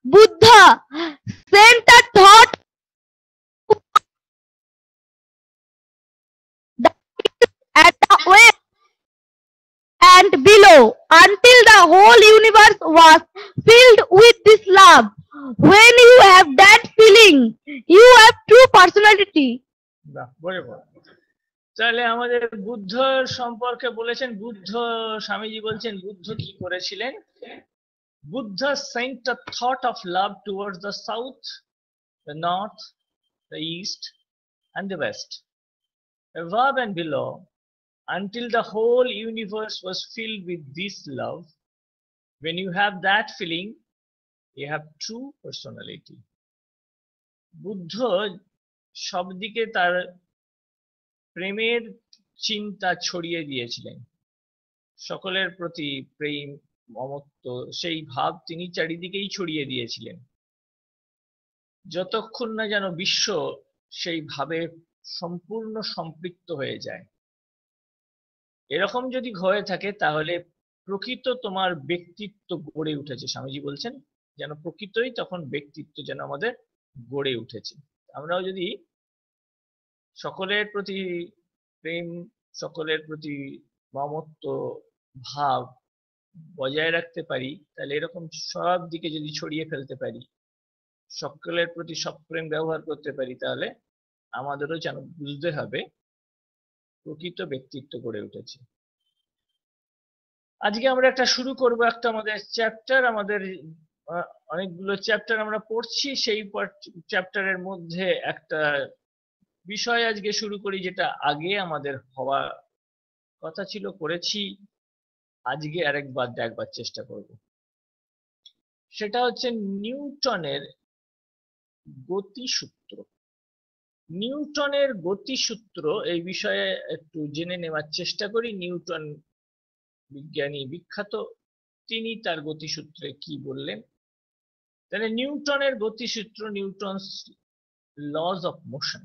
Buddha sent a thought at the west and below until the whole universe was filled with this love. When you have that feeling, you have true personality. তাহলে আমাদের বুদ্ধ সম্পর্কে বলেছেন, বুদ্ধ স্বামীজি বলছেন বুদ্ধ কি করেছিলেন। Buddha sent a thought of love towards the south, the north, the east, and the west, above and below, until the whole universe was filled with this love. When you have that feeling, you have true personality. Buddha সব দিকে তার প্রেমের চিন্তা ছড়িয়ে দিয়েছিলেন, সকলের প্রতি প্রেম মমত্ব সেই ভাব তিনি চারিদিকেই ছড়িয়ে দিয়েছিলেন, যতক্ষণ না যেন বিশ্ব সেই ভাবে সম্পূর্ণ সম্পৃক্ত হয়ে যায়। এরকম যদি হয়ে থাকে তাহলে প্রকৃত তোমার ব্যক্তিত্ব গড়ে উঠেছে। স্বামীজি বলছেন যেন প্রকৃতই তখন ব্যক্তিত্ব যেন আমাদের গড়ে উঠেছে। আমরাও যদি সকলের প্রতি প্রেম, সকলের প্রতি মমত্ব ভাব বজায় রাখতে পারি, তাহলে এরকম সব দিকে যদি ছড়িয়ে ফেলতে পারি, সকলের প্রতি সপ্রেম ব্যবহার করতে পারি, তাহলে আমাদেরও যেন বুঝতে হবে প্রকৃত ব্যক্তিত্ব গড়ে উঠেছে। আজকে আমরা একটা শুরু করব একটা আমাদের চ্যাপ্টার, আমাদের অনেকগুলো চ্যাপ্টার আমরা পড়ছি, সেই চ্যাপ্টারের মধ্যে একটা বিষয় আজকে শুরু করি যেটা আগে আমাদের হওয়া কথা ছিল, করেছি, আজকে আরেকবার দেখবার চেষ্টা করব। সেটা হচ্ছে নিউটনের গতিসূত্র। নিউটনের গতিসূত্র এই বিষয়ে একটু জেনে নেওয়ার চেষ্টা করি। নিউটন বিজ্ঞানী বিখ্যাত, তিনি তার গতিসূত্রে কি বললেন। তাহলে নিউটনের গতিসূত্র, নিউটনস লজ অফ মোশন।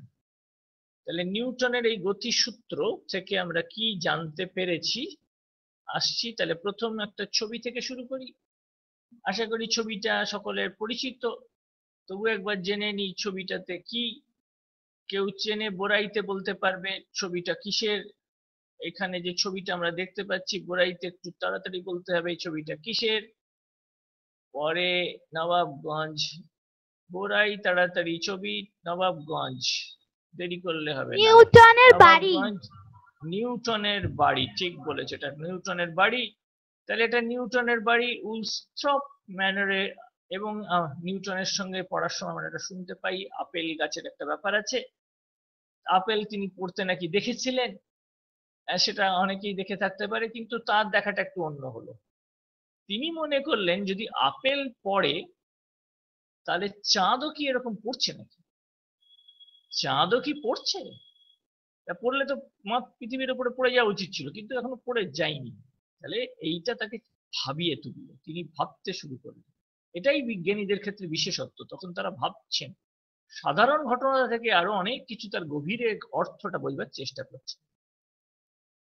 তাহলে নিউটনের এই গতিসূত্র থেকে আমরা কি জানতে পেরেছি আসছি। তাহলে প্রথম একটা ছবি থেকে শুরু করি। আশা করি ছবিটা সকলের পরিচিত, তবু একবার জেনে নিই ছবিটাতে কি। কেউ চেনে বোরাইতে বলতে পারবে ছবিটা কিসের। এখানে যে ছবিটা আমরা দেখতে পাচ্ছি বোরাইতে একটু তাড়াতাড়ি বলতে হবে এই ছবিটা কিসের। পরে নবাবগঞ্জ, বোরাই তাড়াতাড়ি, ছবি নবাবগঞ্জ, দেরি করলে হবে না। নিউটনের বাড়ি। নিউটনের বাড়ি, ঠিক বলেছে, এটা নিউটনের বাড়ি। তাহলে এটা নিউটনের বাড়ি উলস্ট্রপ ম্যানরে। এবং নিউটনের সঙ্গে পড়ার সময় আমরা এটা শুনতে পাই, আপেল গাছের একটা ব্যাপার আছে। আপেল তিনি পড়তে নাকি দেখেছিলেন, সেটা অনেকেই দেখে থাকতে পারে, কিন্তু তার দেখাটা একটু অন্য হলো। তিনি মনে করলেন যদি আপেল পড়ে তাহলে চাঁদও কি এরকম পড়ছে নাকি, চাঁদও কি পড়ছে, পড়লে তো পৃথিবীর উপরে পড়ে যাওয়া উচিত ছিল, কিন্তু এখনো পড়ে যায়নি। তাহলে এইটা তাকে ভাবিয়ে তুললো, তিনি ভাবতে শুরু করলেন। এটাই বিজ্ঞানীদের ক্ষেত্রে বিশেষত্ব, তখন তারা ভাবছেন, সাধারণ ঘটনা থেকে আরো অনেক কিছু তার গভীরে অর্থটা বোঝবার চেষ্টা করছেন।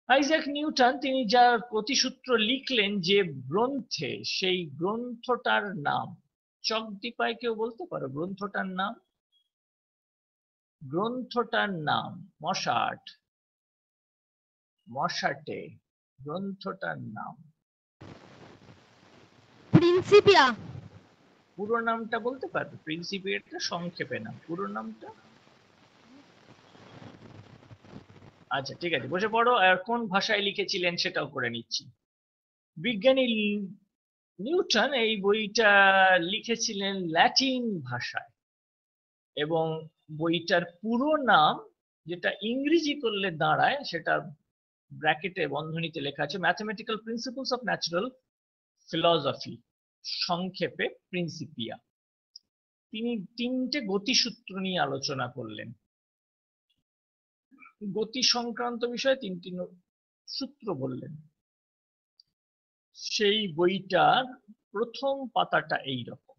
আইজ্যাক নিউটন তিনি যা গতিসূত্র লিখলেন যে গ্রন্থে, সেই গ্রন্থটার নাম চকদীপায় কেউ বলতে পারো গ্রন্থটার নাম? গ্রন্থটার নাম মশাট, মশাটে, গ্রন্থটার নাম প্রিন্সিপিয়া। পুরো নামটা বলতে পারবে? প্রিন্সিপিয়াটা সংক্ষেপে নাম, পুরো নামটা? আচ্ছা ঠিক আছে, বসে পড়ো। আর কোন ভাষায় লিখেছিলেন সেটাও করে নিচ্ছি। বিজ্ঞানী নিউটন এই বইটা লিখেছিলেন ল্যাটিন ভাষায়, এবং বইটার পুরো নাম যেটা ইংরেজি করলে দাঁড়ায় সেটা ব্র্যাকেটে বন্ধনীতে লেখা আছে mathematical principles of natural philosophy, সংক্ষেপে প্রিন্সিপিয়া। তিনি তিনটে গতিসূত্র নিয়ে আলোচনা করলেন, গতি সংক্রান্ত বিষয়ে তিনটি সূত্র বললেন। সেই বইটার প্রথম পাতাটা এইরকম।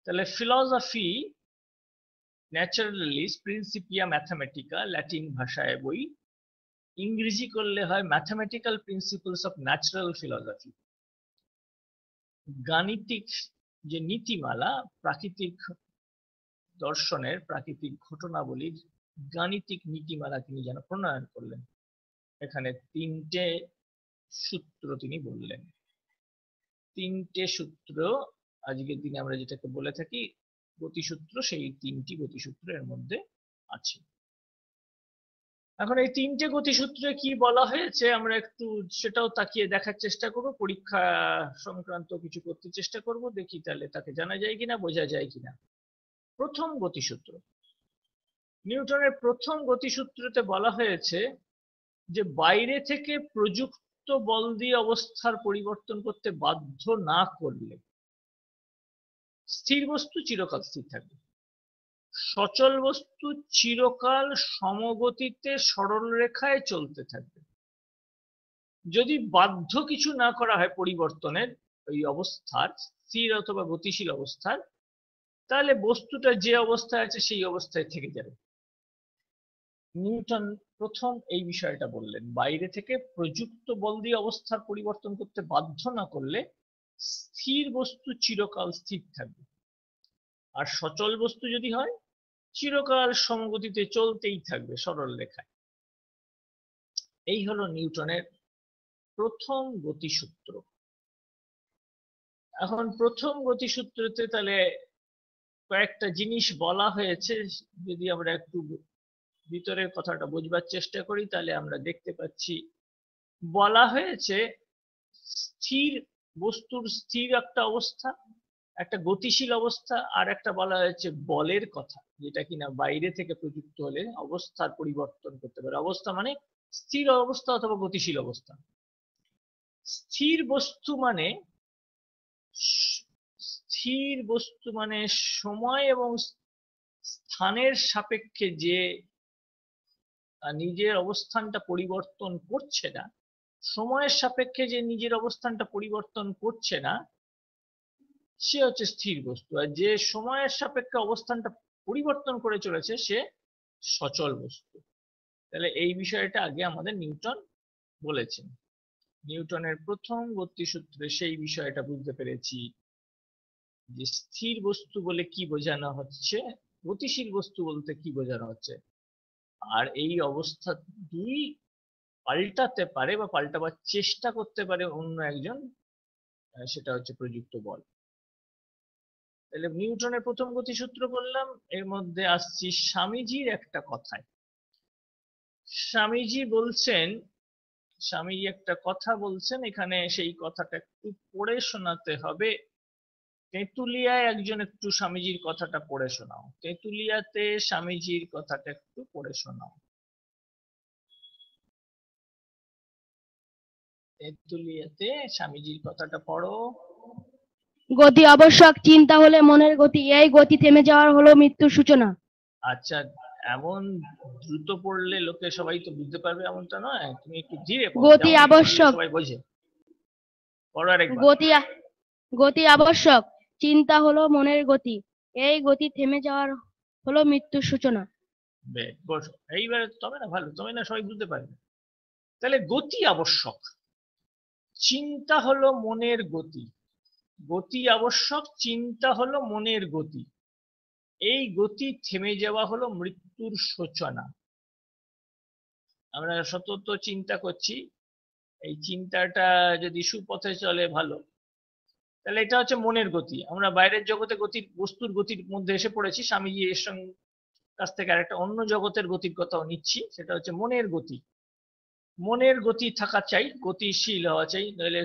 তাহলে ফিলসফি ন্যাচারালিস প্রিন্সিপিয়া ম্যাথামেটিকা, ল্যাটিন ভাষায় বই, ইংরেজি করলে হয় mathematical principles of natural philosophy. গাণিতিক যে নীতিমালা, প্রাকৃতিক দর্শনের প্রাকৃতিক ঘটনাবলীর গাণিতিক নীতিমালা তিনি যেন প্রণয়ন করলেন। এখানে তিনটে সূত্র তিনি বললেন, তিনটে সূত্র আজকের দিনে আমরা যেটাকে বলে থাকি গতিসূত্র, সেই তিনটি গতিসূত্র এর মধ্যে আছে। এখন এই তিনটে গতিসূত্রে কি বলা হয়েছে আমরা একটু সেটাও তাকিয়ে দেখার চেষ্টা করব, পরীক্ষা সংক্রান্ত কিছু করতে চেষ্টা করব, দেখি তাহলে তাকে জানা যায় কিনা, বোঝা যায় কিনা। প্রথম গতিসূত্র, নিউটনের প্রথম গতিসূত্রতে বলা হয়েছে যে বাইরে থেকে প্রযুক্ত বল দিয়ে অবস্থার পরিবর্তন করতে বাধ্য না করলে স্থির বস্তু চিরকাল স্থির থাকবে, সচল বস্তু চিরকাল সমগতিতে সরল রেখায় চলতে থাকবে। যদি বাধ্য কিছু না করা হয় পরিবর্তনের ওই অবস্থার, স্থির অথবা গতিশীল অবস্থার, তাহলে বস্তুটা যে অবস্থায় আছে সেই অবস্থায় থেকে যাবে। নিউটন প্রথম এই বিষয়টা বললেন, বাইরে থেকে প্রযুক্ত বল দিয়ে অবস্থার পরিবর্তন করতে বাধ্য না করলে স্থির বস্তু চিরকাল স্থির থাকবে, আর সচল বস্তু যদি হয় চিরকাল সমগতিতে চলতেই থাকবে সরল রেখায়। এই হলো নিউটনের প্রথম গতিসূত্র। এখন প্রথম গতিসূত্রতে তাহলে কয়েকটা জিনিস বলা হয়েছে, যদি আমরা একটু ভিতরের কথাটা বোঝবার চেষ্টা করি তাহলে আমরা দেখতে পাচ্ছি বলা হয়েছে স্থির বস্তুর স্থির একটা অবস্থা, একটা গতিশীল অবস্থা, আর একটা বলা হয়েছে বলের কথা, যেটা কিনা বাইরে থেকে প্রযুক্ত হলে অবস্থার পরিবর্তন করতে পারে। অবস্থা মানে স্থির অবস্থা অথবা গতিশীল অবস্থা। স্থির বস্তু মানে সময় এবং স্থানের সাপেক্ষে যে নিজের অবস্থানটা পরিবর্তন করছে না, সময়ের সাপেক্ষে যে নিজের অবস্থানটা পরিবর্তন করছে না, সে হচ্ছে স্থির বস্তু। আর যে সময়ের সাপেক্ষে অবস্থানটা পরিবর্তন করে চলেছে সে সচল বস্তু। তাহলে এই বিষয়টা আগে আমাদের নিউটন বলেছেন। নিউটনের প্রথম গতিসূত্রে সেই বিষয়টা বুঝতে পেরেছি যে স্থির বস্তু বলে কি বোঝানো হচ্ছে, গতিশীল বস্তু বলতে কি বোঝানো হচ্ছে, আর এই অবস্থা দুই পাল্টাতে পারে বা পাল্টাবার চেষ্টা করতে পারে অন্য একজন, সেটা হচ্ছে প্রযুক্ত বল। তাহলে নিউটনের প্রথম গতিসূত্র বললাম, এর মধ্যে আসছি স্বামীজির একটা কথায়। স্বামীজি একটা কথা বলছেন, এখানে সেই কথাটা একটু পড়ে শোনাতে হবে। তেঁতুলিয়ায় একজন একটু স্বামীজির কথাটা পড়ে শোনাও, তেঁতুলিয়াতে স্বামীজির কথাটা একটু পড়ে শোনাও। তেঁতুলিয়াতে স্বামীজির কথাটা পড়ো। গতি আবশ্যক, চিন্তা হলে মনের গতি, এই গতি থেমে যাওয়ার হলো মৃত্যুর সূচনা। আচ্ছা, এমন দ্রুত পড়লে লোকে সবাই তো বুঝতে পারবে এমনটা নয়, তুমি একটু ধীরে পড়ো, গতি যেমন আবশ্যক, সবাই বোঝে। পড়ো আরেকবার। গতি আবশ্যক, চিন্তা হলো মনের গতি, এই গতি থেমে যাওয়ার হলো মৃত্যুর সূচনা। বেশ, বসো। এইবারে তবে না ভালো, তবে না সবাই বুঝতে পারবে। তাহলে গতি আবশ্যক, চিন্তা হলো মনের গতি, গতি আবশ্যক, চিন্তা হলো মনের গতি, এই গতি থেমে যাওয়া হলো মৃত্যুর সূচনা। আমরা সতত চিন্তা করছি, এই চিন্তাটা যদি সুপথে চলে ভালো, তাহলে এটা হচ্ছে মনের গতি। আমরা বাইরের জগতে গতির, বস্তুর গতির মধ্যে এসে পড়েছি, স্বামীজি এর সঙ্গে কাছ থেকে আরেকটা অন্য জগতের গতির কথাও নিচ্ছি, সেটা হচ্ছে মনের গতি। মনের গতি থাকা চাই, গতিশীল হওয়া চাই, নইলে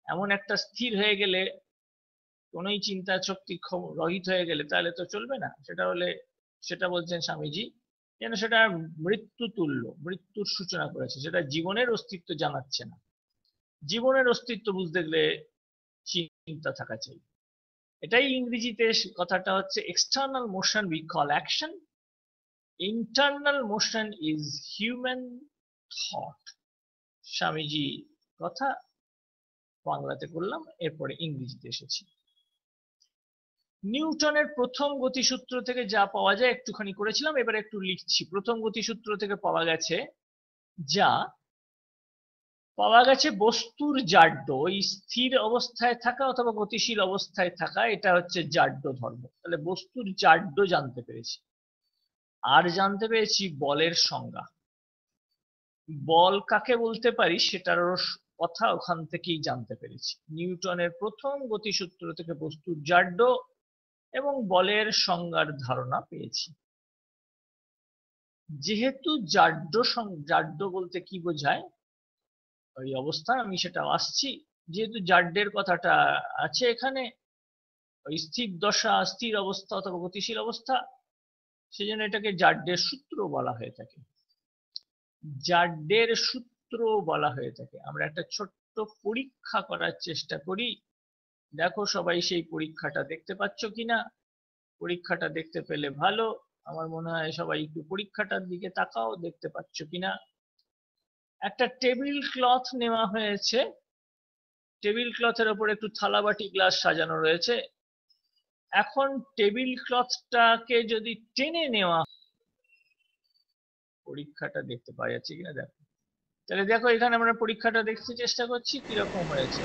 এমন একটা স্থির হয়ে গেলে, কোনোই চিন্তা শক্তি রহিত হয়ে গেলে তাহলে তো চলবে না। সেটা হলে, সেটা বলছেন স্বামীজি, যেন সেটা মৃত্যু তুল্য, মৃত্যুর সূচনা করেছে, সেটা জীবনের অস্তিত্ব জানাচ্ছে না। জীবনের অস্তিত্ব বুঝতে গেলে চিন্তা থাকা চাই। এটাই ইংরেজিতে কথাটা হচ্ছে external motion we call action, internal motion is human thought. Swamiji কথা বাংলাতে করলাম, এরপরে ইংরেজিতে এসেছি। নিউটনের প্রথম গতিসূত্র থেকে যা পাওয়া যায় একটুখানি করেছিলাম, এবারে একটু লিখছি। প্রথম গতিসূত্র থেকে পাওয়া গেছে যা পাওয়া গেছে বস্তুর জাড্য, ওই স্থির অবস্থায় থাকা অথবা গতিশীল অবস্থায় থাকা, এটা হচ্ছে জাড্য ধর্ম। তাহলে বস্তুর জাড্য জানতে পেরেছি। আর জানতে পেরেছি বলের সংজ্ঞা। বল কাকে বলতে পারি সেটারও কথা ওখান থেকেই জানতে পেরেছি। নিউটনের প্রথম গতিসূত্র থেকে বস্তুর জাড্য এবং বলের সংজ্ঞার ধারণা পেয়েছি। যেহেতু জাড্য বলতে কি বোঝায় ওই অবস্থা, আমি সেটা আসছি। যেহেতু জাড্যের কথাটা আছে এখানে, ওই স্থির দশা, স্থির অবস্থা অথবা গতিশীল অবস্থা, সেজন্য এটাকে জাড্যের সূত্র বলা হয়ে থাকে। জাড্যের সূত্র বলা হয়ে থাকে। আমরা একটা ছোট্ট পরীক্ষা করার চেষ্টা করি। দেখো সবাই সেই পরীক্ষাটা দেখতে পাচ্ছ কিনা। পরীক্ষাটা দেখতে পেলে ভালো। আমার মনে হয় সবাই একটু পরীক্ষাটার দিকে তাকাও, দেখতে পাচ্ছ কিনা। একটা টেবিল ক্লথ নেওয়া হয়েছে, টেবিল ক্লথের ওপর একটু থালাবাটি গ্লাস সাজানো রয়েছে। এখন টেবিল ক্লথটাকে যদি টেনে নেওয়া, পরীক্ষাটা দেখতে পাওয়া যাচ্ছে কিনা দেখো। তাহলে দেখো এখানে আমরা পরীক্ষাটা দেখতে চেষ্টা করছি কিরকম হয়েছে।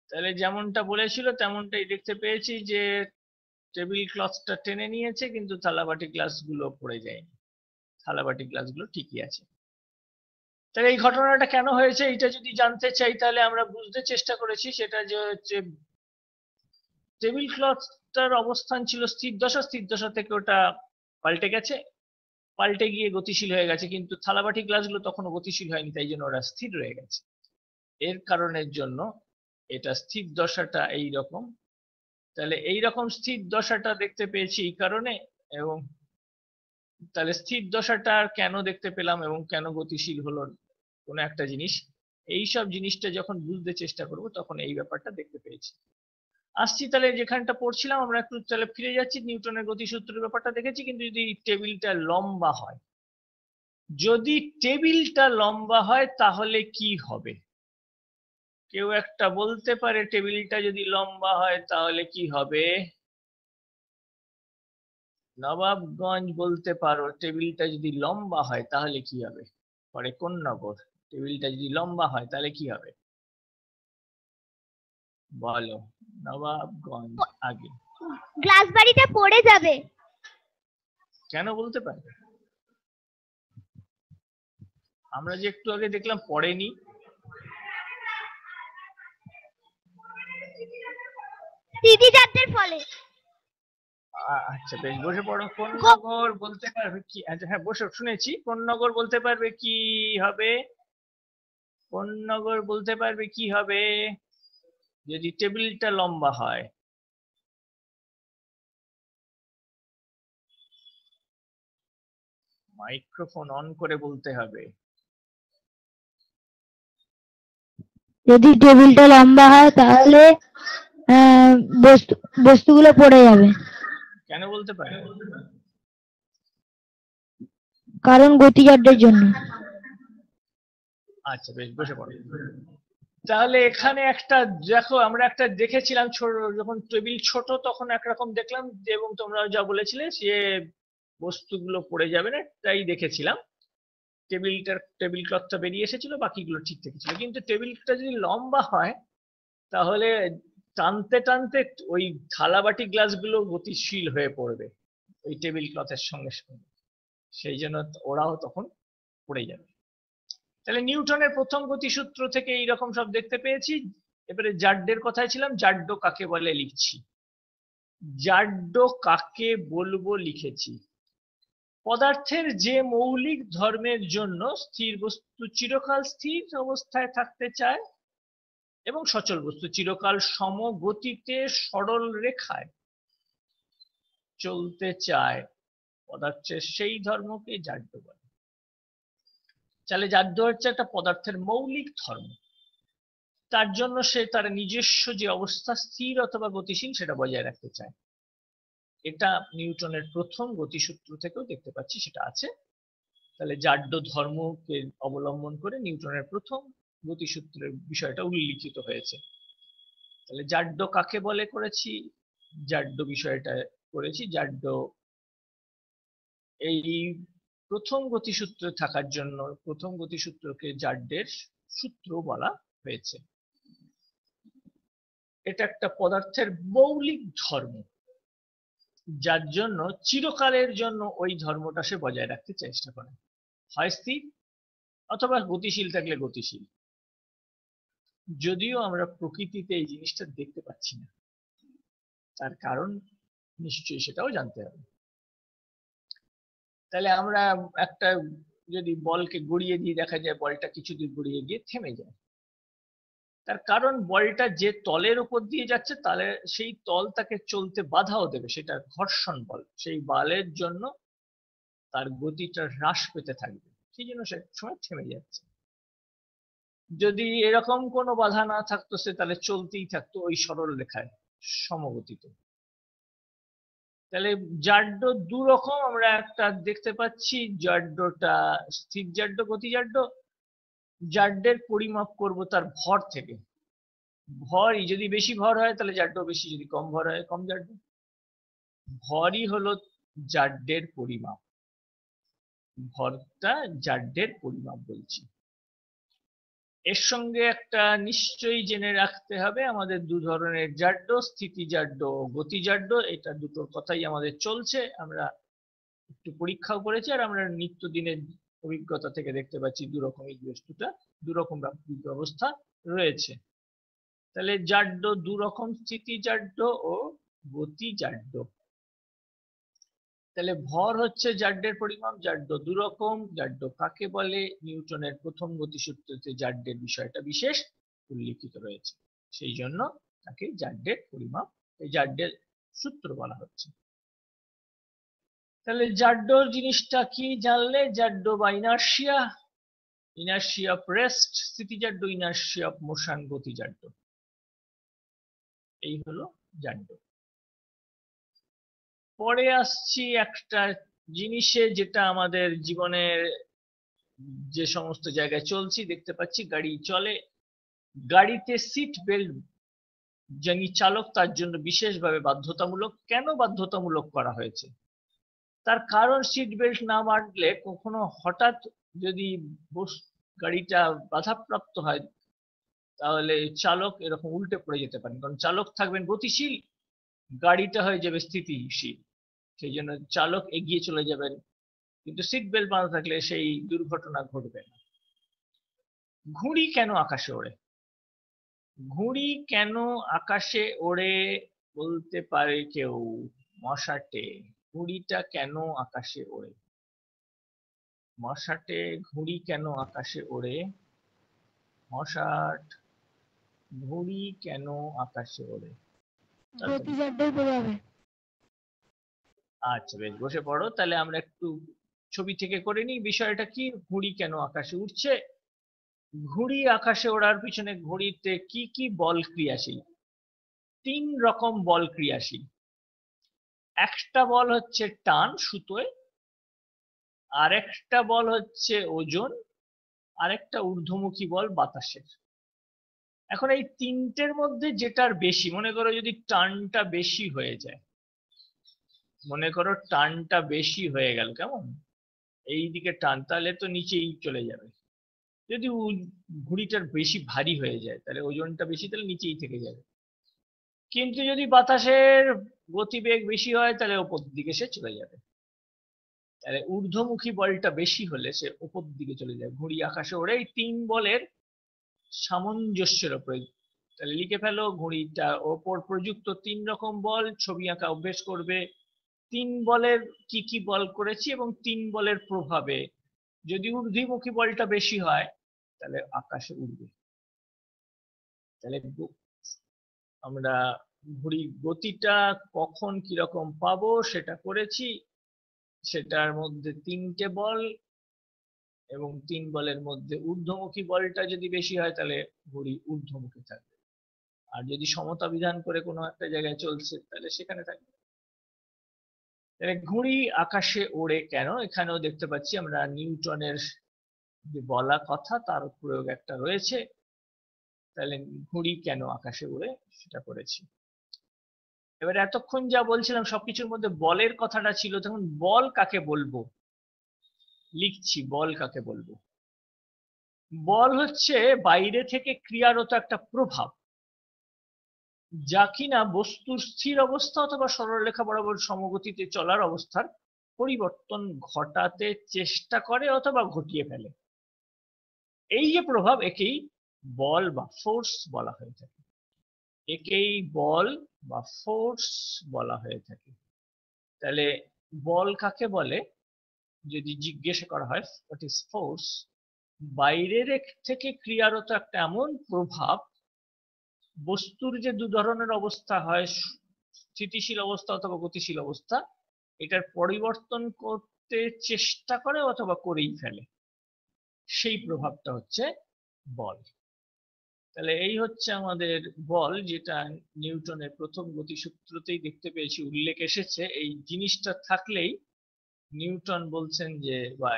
তাহলে যেমনটা বলেছিল তেমনটাই দেখতে পেয়েছি, যে টেবিল ক্লথটা টেনে নিয়েছে কিন্তু থালাবাটি গ্লাসগুলো পড়ে যায়নি, থালাবাটি গ্লাসগুলো ঠিকই আছে। তাহলে এই ঘটনাটা কেন হয়েছে এটা যদি জানতে চাই, তাহলে আমরা বুঝতে চেষ্টা করেছি সেটা যে হচ্ছে টেবিল ক্লথটার অবস্থান ছিল স্থির দশা, স্থির দশা থেকে ওটা পাল্টে গেছে, পাল্টে গিয়ে গতিশীল হয়ে গেছে, কিন্তু থালাবাটি গ্লাসগুলো তখনও গতিশীল হয়নি, তাই জন্য ওরা স্থির রয়ে গেছে। এর কারণের জন্য এটা স্থির দশাটা এই রকম। তাহলে এই রকম স্থির দশাটা দেখতে পেয়েছি এই কারণে। এবং তাহলে স্থির দশাটা কেন দেখতে পেলাম এবং কেন গতিশীল হলো কোনো একটা জিনিস, এই সব জিনিসটা যখন বুঝতে চেষ্টা করব তখন এই ব্যাপারটা দেখতে পেয়েছি। আসছি তাহলে যেখানটা পড়ছিলাম, আমরা একটু তাহলে ফিরে যাচ্ছি। নিউটনের গতিসূত্রের ব্যাপারটা দেখেছি, কিন্তু যদি টেবিলটা লম্বা হয়, যদি টেবিলটা লম্বা হয় তাহলে কি হবে? কেউ একটা বলতে পারে টেবিলটা যদি লম্বা হয় তাহলে কি হবে? নবাবগঞ্জ বলতে পারো টেবিলটা যদি লম্বা হয় তাহলে কি হবে? পরে কোন নগর? টেবিলটা যদি লম্বা হয় তাহলে কি হবে বলো? নবাবগঞ্জ আগে। গ্লাস বাড়িটা পড়ে যাবে। কেন বলতে পারবে? আমরা যে একটু আগে দেখলাম পড়েনি। স্থিতিজাত্যের ফলে। আচ্ছা বেশ, বসে পড়ো। কোন নগর বলতে পারবে কি? আচ্ছা হ্যাঁ বসে শুনেছি। কোন নগর বলতে পারবে কি হবে? কোন নগর বলতে পারবে কি হবে যদি টেবিলটা লম্বা হয়? মাইক্রোফোন অন করে বলতে হবে। যদি টেবিলটা লম্বা হয় তাহলে বস্তুগুলো পড়ে যাবে। কেন বলতে পারে? কারণ গতিজাড্যের জন্য। আচ্ছা বেশ, বসে পড়ো। তাহলে এখানে একটা দেখো, আমরা একটা দেখেছিলাম যখন টেবিল ছোট তখন একরকম দেখলাম, এবং তোমরা যা বলেছিলে সে বস্তুগুলো পড়ে যাবে না তাই দেখেছিলাম। টেবিল ক্লথটা বেরিয়ে এসেছিল, বাকিগুলো ঠিক থেকেছিল। কিন্তু টেবিলটা যদি লম্বা হয় তাহলে টানতে টানতে ওই থালাবাটি গ্লাসগুলো গতিশীল হয়ে পড়বে ওই টেবিল ক্লথের সঙ্গে সঙ্গে, সেই জন্য ওরাও তখন পড়ে যাবে। তাহলে নিউটনের প্রথম গতিসূত্র থেকে এইরকম সব দেখতে পেয়েছি। এবারে জাড্যের কথায় ছিলাম, জাড্য কাকে বলে লিখছি। জাড্য কাকে বলবো লিখেছি। পদার্থের যে মৌলিক ধর্মের জন্য স্থির বস্তু চিরকাল স্থির অবস্থায় থাকতে চায় এবং সচল বস্তু চিরকাল সমগতিতে সরল রেখায় চলতে চায়, পদার্থের সেই ধর্মকে জাড্য বলে। তাহলে জাড্য হচ্ছে একটা পদার্থের মৌলিক ধর্ম, তার জন্য সে তার নিজস্ব যে অবস্থা স্থির অথবা গতিশীল সেটা বজায় রাখতে চায়। এটা নিউটনের প্রথম গতিসূত্র থেকেও দেখতে পাচ্ছি সেটা আছে। তাহলে জাড্য ধর্মকে অবলম্বন করে নিউটনের প্রথম গতিসূত্রের বিষয়টা উল্লিখিত হয়েছে। তাহলে জাড্য কাকে বলে করেছি, জাড্য বিষয়টা করেছি জাড্ডো এই প্রথম গতিসূত্রে থাকার জন্য প্রথম গতিসূত্রকে জাড্ডের সূত্র বলা হয়েছে। এটা একটা পদার্থের মৌলিক ধর্ম, যার জন্য চিরকালের জন্য ওই ধর্মটা সে বজায় রাখতে চেষ্টা করে, হয় স্থির অথবা গতিশীল থাকলে গতিশীল। যদিও আমরা প্রকৃতিতে এই জিনিসটা দেখতে পাচ্ছি না, তার কারণ নিশ্চয়ই সেটাও জানতে হবে। তাহলে আমরা একটা যদি বলকে গড়িয়ে দিয়ে দেখা যায় বলটা কিছু দূর গড়িয়ে গিয়ে থেমে যায়, তার কারণ বলটা যে তলের উপর দিয়ে যাচ্ছে তাহলে সেই তল তাকে চলতে বাধাও দেবে, সেটা ঘর্ষণ বল, সেই বলের জন্য তার গতিটা হ্রাস পেতে থাকবে, সেই জন্য সে সময় থেমে যাচ্ছে। যদি এরকম কোনো বাধা না থাকতো সে তাহলে চলতেই থাকতো ওই সরল রেখায় সমগতিতে। তাহলে জাড্ডো দু রকম আমরা একটা দেখতে পাচ্ছি, জাড্ডোটা স্থির জাড্ডো, গতি জাড্ডো। জাড্ডের পরিমাপ করব তার ভর থেকে, ভরই যদি বেশি ভর হয় তাহলে জাড্ডো বেশি, যদি কম ভর হয় কম জাড্ডো। ভরই হলো জাড্ডের পরিমাপ, ভরটা জাড্ডের পরিমাপ বলছি। এর সঙ্গে একটা নিশ্চয়ই জেনে রাখতে হবে, আমাদের দু ধরনের জাড্ডো, স্থিতি জাড্ডো ও গতি জাড্ডো, এটা দুটোর কথাই আমাদের চলছে। আমরা একটু পরীক্ষাও করেছি আর আমরা নিত্যদিনের অভিজ্ঞতা থেকে দেখতে পাচ্ছি দু রকমই বস্তুটা দু রকম ব্যবস্থা রয়েছে। তাহলে জাড্ডো দু রকম, স্থিতি জাড্ডো ও গতি জাড্ডো। তাহলে ভর হচ্ছে জাড্ডের পরিমাপ, জাড্ডো দু রকম। জাড্ডো কাকে বলে? নিউটনের প্রথম গতিসূত্রতে জাড্ডের বিষয়টা বিশেষ উল্লিখিত রয়েছে, সেই জন্য তাকে জাড্ডের পরিমাপ, এই জাড্ডের সূত্র বলা হচ্ছে। তাহলে জাড্ডোর জিনিসটা কি জানলে? জাড্ডো বা ইনার্শিয়া, ইনার্শিয়া অফ রেস্ট স্থিতি জাড্ডো, ইনার্শিয়া অফ মোশন গতি জাড্ডো। এই হলো জাড্ডো। পরে আসছি একটা জিনিসে, যেটা আমাদের জীবনের যে সমস্ত জায়গায় চলছি দেখতে পাচ্ছি, গাড়ি চলে, গাড়িতে সিট বেল্ট যিনি চালক তার জন্য বিশেষভাবে বাধ্যতামূলক। কেন বাধ্যতামূলক করা হয়েছে? তার কারণ সিট বেল্ট না বাঁধলে কখনো হঠাৎ যদি গাড়িটা বাধাপ্রাপ্ত হয় তাহলে চালক এরকম উল্টে পড়ে যেতে পারেন, কারণ চালক থাকবেন গতিশীল, গাড়িটা হয়ে যাবে স্থিতিশীল, সেই জন্য চালক এগিয়ে চলে যাবেন, কিন্তু সিট বেল্ট বাঁধা থাকলে সেই দুর্ঘটনা ঘটবে না। ঘুড়ি কেন আকাশে ওড়ে? ঘুড়ি কেন আকাশে ওড়ে বলতে পারে কেউ? মশাটে। ঘুড়িটা কেন আকাশে ওড়ে? মশাটে ঘুড়ি কেন আকাশে ওড়ে? মশাট ঘুড়ি কেন আকাশে ওড়ে? গতি জাড্ডোর প্রভাবে। আচ্ছা বেশ, বসে পড়ো, তাহলে আমরা একটু ছবি থেকে করে নিই বিষয়টা কি। ঘুড়ি কেন আকাশে উঠছে? ঘুড়ি আকাশে ওড়ার পিছনে ঘড়িতে কি কি বল ক্রিয়াশীল? তিন রকম বল ক্রিয়াশীল। একটা বল হচ্ছে টান সুতোয়, আর একটা বল হচ্ছে ওজন, আর একটা ঊর্ধ্বমুখী বল বাতাসের। এখন এই তিনটের মধ্যে যেটার বেশি, মনে করো যদি টানটা বেশি হয়ে যায়, মনে করো টানটা বেশি হয়ে গেল, কেমন এই দিকে টান, তাহলে তো নিচেই চলে যাবে। যদি ঘুড়িটার বেশি ভারী হয়ে যায় তাহলে ওজনটা বেশি, তাহলে নিচেই থেকে যাবে। কিন্তু যদি বাতাসের গতিবেগ বেশি হয় তাহলে ওপর দিকে সে চলে যাবে। তাহলে ঊর্ধ্বমুখী বলটা বেশি হলে সে ওপর দিকে চলে যায়, ঘুড়ি আকাশে ওড়ে। এই তিন বলের সামঞ্জস্যের উপরে, তাহলে লিখে ফেলো, ঘুড়িটা ওপর প্রযুক্ত তিন রকম বল। ছবি আঁকা অভ্যেস করবে, তিন বলের কি কি বল করেছি এবং তিন বলের প্রভাবে যদি ঊর্ধ্বমুখী বলটা বেশি হয় তাহলে আকাশে উড়বে। তাহলে আমরা ঘুড়ি গতিটা কখন কিরকম পাবো সেটা করেছি। সেটার মধ্যে তিনটে বল, এবং তিন বলের মধ্যে ঊর্ধ্বমুখী বলটা যদি বেশি হয় তাহলে ঘুড়ি ঊর্ধ্বমুখী থাকবে, আর যদি সমতা বিধান করে কোনো একটা জায়গায় চলছে তাহলে সেখানে থাকবে। তাহলে ঘুড়ি আকাশে ওড়ে কেন? এখানেও দেখতে পাচ্ছি আমরা নিউটনের যে বলা কথা তার প্রয়োগ একটা রয়েছে। তাহলে ঘুড়ি কেন আকাশে ওড়ে সেটা করেছি। এবারে এতক্ষণ যা বলছিলাম সবকিছুর মধ্যে বলের কথাটা ছিল, তখন বল কাকে বলবো লিখছি। বল কাকে বলবো? বল হচ্ছে বাইরে থেকে ক্রিয়ারত একটা প্রভাব, যা কিনা বস্তুর স্থির অবস্থা অথবা সরলরেখা বরাবর সমগতিতে চলার অবস্থার পরিবর্তন ঘটাতে চেষ্টা করে অথবা ঘটিয়ে ফেলে। এই যে প্রভাব, একেই বল বা ফোর্স বলা হয়ে থাকে। একেই বল বা ফোর্স বলা হয়ে থাকে। তাহলে বল কাকে বলে যদি জিজ্ঞেস করা হয়, হোয়াট ইজ ফোর্স? বাইরের থেকে ক্রিয়ারত একটা এমন প্রভাব, বস্তুর যে দু ধরনের অবস্থা হয়, স্থিতিশীল অবস্থা অথবা গতিশীল অবস্থা, এটার পরিবর্তন করতে চেষ্টা করে অথবা করেই ফেলে, সেই প্রভাবটা হচ্ছে বল। তাহলে এই হচ্ছে আমাদের বল, যেটা নিউটনের প্রথম গতিসূত্রতেই দেখতে পেয়েছি উল্লেখ এসেছে। এই জিনিসটা থাকলেই নিউটন বলছেন যে, বা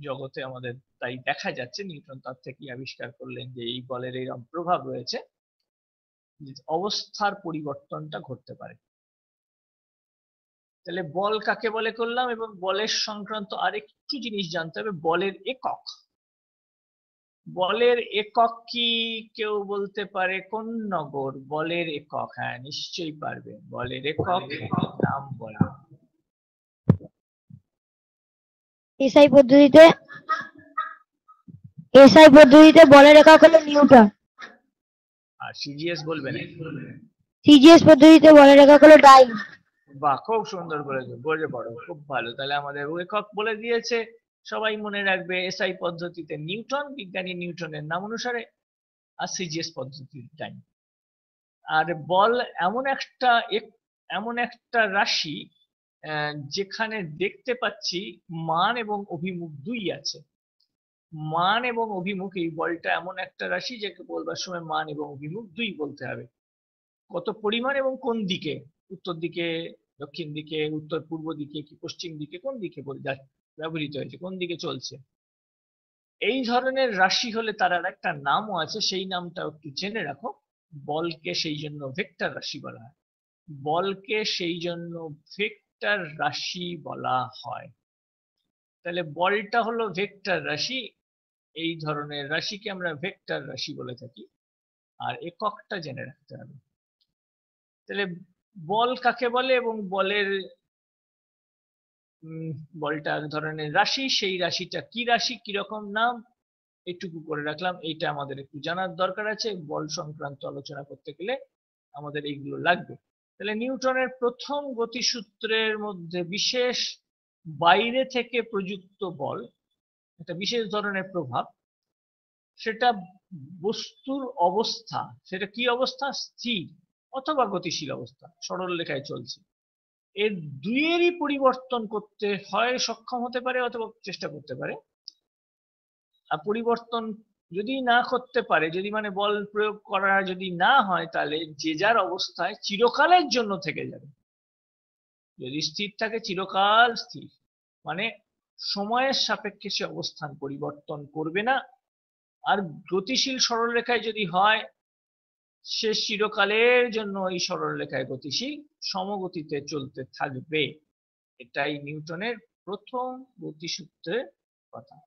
জগতে আমাদের তাই দেখা যাচ্ছে, নিউটন তার থেকে আবিষ্কার করলেন যে এই বলের এরকম প্রভাব রয়েছে, অবস্থার পরিবর্তনটা ঘটতে পারে। তাহলে বল কাকে বলে করলাম, এবং বলের সংক্রান্ত আরেকটু জিনিস জানতে হবে। বলের একক, বলের একক কি কেউ বলতে পারে? কোন নগর বলের একক? হ্যাঁ, নিশ্চয়ই পারবে। বলের একক নাম বলো। এসআই পদ্ধতিতে বলের একক হলো নিউটন। আর সিজিএস বলবে না? সিজিএস পদ্ধতিতে বলের একক হলো ডাইন। বাহ, খুব সুন্দর বলেছো, বলে পড়ো, খুব ভালো। তাহলে আমাদের একক বলে দিয়েছে, সবাই মনে রাখবে। এসআই পদ্ধতিতে নিউটন, বিজ্ঞানী নিউটনের নাম অনুসারে, আর সিজিএস পদ্ধতিতে ডাইন। আর বল এমন একটা রাশি যেখানে দেখতে পাচ্ছি মান এবং অভিমুখ দুই আছে। মান এবং অভিমুখ, এই বলটা এমন একটা রাশি যাকে বলবার সময় মান এবং অভিমুখ দুই বলতে হবে। কত পরিমাণ এবং কোন দিকে, উত্তর দিকে, দক্ষিণ দিকে, উত্তর পূর্ব দিকে কি পশ্চিম দিকে, কোন দিকে ব্যবহৃত হয়েছে, কোন দিকে চলছে, এই ধরনের রাশি হলে তার আর একটা নামও আছে, সেই নামটা একটু জেনে রাখো। বলকে সেই জন্য ভেক্টর রাশি বলা হয়। বলকে সেই জন্য ভেক্টর রাশি বলা হয়। তাহলে বলটা হলো ভেক্টর রাশি, এই ধরনের রাশিকে আমরা ভেক্টর রাশি বলে থাকি। আর এককটা জেনে রাখতে হবে। তাহলে বল কাকে বলে, এবং বলটা এক ধরনের রাশি, সেই রাশিটা কি রাশি, কিরকম নাম, এইটুকু করে রাখলাম। এইটা আমাদের একটু জানার দরকার আছে। বল সংক্রান্ত আলোচনা করতে গেলে আমাদের এইগুলো লাগবে। তাহলে নিউটনের প্রথম গতিসূত্রের মধ্যে বিশেষ বাইরে থেকে প্রযুক্ত বল, একটা বিশেষ ধরনের প্রভাব, সেটা বস্তুর অবস্থা, সেটা কি অবস্থা? স্থির অথবা গতিশীল অবস্থা, সরল রেখায় চলছে, এর দুইয়েরই পরিবর্তন করতে হয় সক্ষম হতে পারে অথবা চেষ্টা করতে পারে। আর পরিবর্তন যদি না করতে পারে, যদি মানে বল প্রয়োগ করা যদি না হয়, তাহলে যে যার অবস্থায় চিরকালের জন্য থেকে যাবে। যদি স্থির থাকে, চিরকাল স্থির, মানে সময়ের সাপেক্ষে সে অবস্থান পরিবর্তন করবে না। আর গতিশীল সরলরেখায় যদি হয়, সে চিরকালের জন্য এই সরলরেখায় গতিশীল, সমগতিতে চলতে থাকবে। এটাই নিউটনের প্রথম গতিসূত্রের কথা।